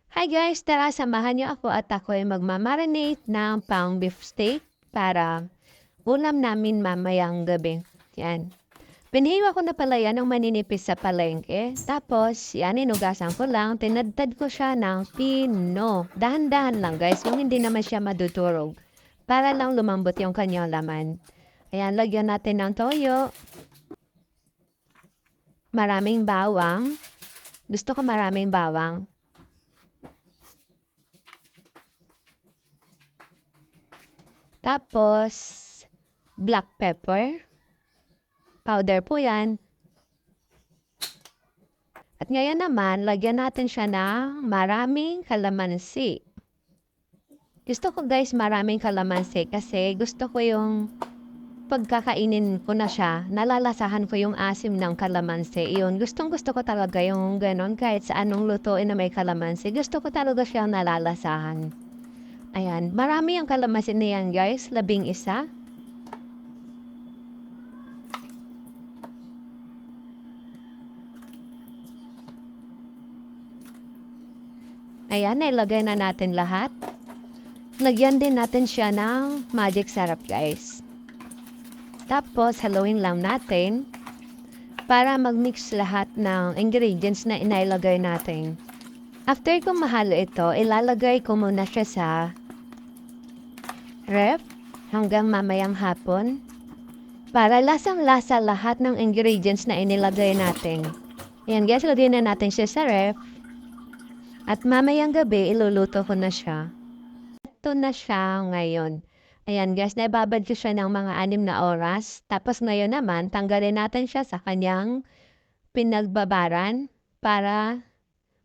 Hi guys! Tara samahan niyo ako at ako ay magmamarinate ng pang beef steak para ulam namin mamayang gabi. Yan. Pinihiwa ko na pala yan ng maninipis sa palengke. Tapos, yan, inugasan ko lang. Tinadtad ko siya ng pino. Dahan-dahan lang guys, yung hindi naman siya madudurog. Para lang lumambot yung kanyang laman. Ayan, lagyan natin ng toyo. Maraming bawang. Gusto ko maraming bawang. Tapos, black pepper. Powder po yan. At ngayon naman, lagyan natin siya ng maraming kalamansi. Gusto ko guys maraming kalamansi kasi gusto ko yung pagkakainin ko na siya, nalalasahan ko yung asim ng kalamansi. Yun, gustong gusto ko talaga yung ganon kahit sa anong lutuin na may kalamansi. Gusto ko talaga siyang nalalasahan. Ayan, marami ang kalamansi niyan guys, 11. Ayan, ilagay na natin lahat. Lagyan din natin siya ng magic syrup guys. Tapos, haluin lang natin para mag-mix lahat ng ingredients na inailagay natin. After kong mahalo ito, ilalagay ko muna siya sa ref hanggang mamayang hapon para lasang-lasa lahat ng ingredients na inilagay natin. Ayan guys, lagyan na natin siya sa ref. At mamayang gabi, iluluto ko na siya. Ito na siya ngayon. Ayan guys, naibabad ko siya ng mga 6 na oras. Tapos ngayon naman, tanggalin natin siya sa kanyang pinagbabaran para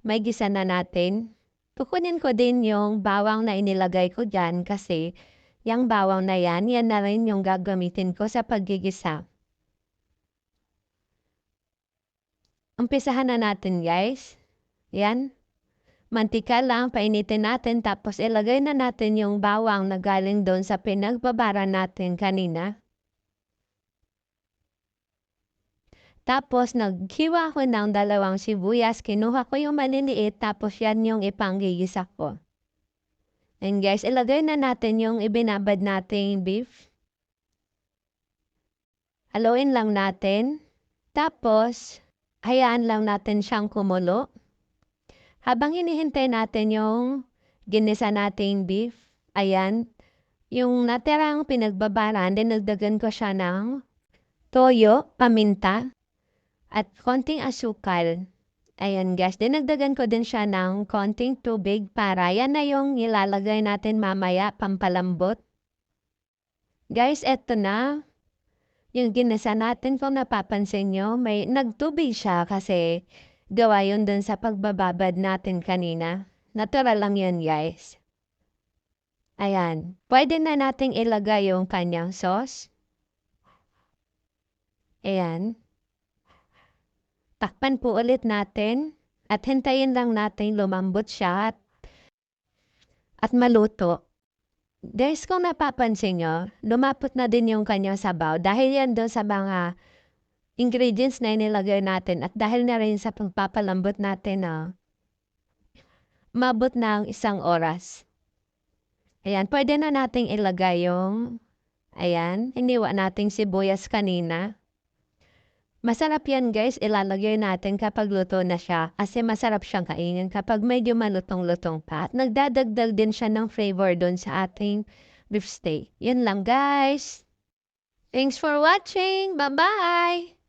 may gisa na natin. Kukunin ko din yung bawang na inilagay ko dyan kasi yung bawang na yan na rin yung gagamitin ko sa paggigisa. Umpisahan na natin guys. Yan. Mantika lang, painitin natin tapos ilagay na natin yung bawang na galing doon sa pinagbabara natin kanina. Tapos naghiwa ko ng 2 sibuyas, kinuha ko yung maliliit tapos yan yung ipanggigisa ko. And guys, ilagay na natin yung ibinabad nating beef. Haluin lang natin. Tapos, hayaan lang natin siyang kumulo. Habang hinihintay natin yung ginisa nating beef, ayan, yung natirang pinagbabaran, dinagdagan ko siya ng toyo, paminta, at konting asukal. Ayan guys, dinagdagan ko din siya ng konting tubig para yan na yung ilalagay natin mamaya pampalambot. Guys, eto na. Yung ginisa natin, kung napapansin nyo, may nagtubig siya kasi gawa yun dun sa pagbababad natin kanina. Natural lang yun guys. Ayan. Pwede na nating ilagay yung kanyang sauce. Ayan. Takpan po ulit natin. At hintayin lang natin lumambot siya at maluto. Guys, kung napapansin nyo, lumapot na din yung kanyang sabaw dahil yan doon sa mga ingredients na inilagay natin at dahil na rin sa pagpapalambot natin mabot ng 1 oras. Ayan, pwede na nating ilagay yung, ayan, iniwa nating sibuyas kanina. Masarap yan guys, ilalagay natin kapag luto na siya kasi masarap siyang kainin kapag medyo malutong-lutong pa. At nagdadagdag din siya ng flavor doon sa ating beef steak. Yun lang guys. Thanks for watching. Bye-bye!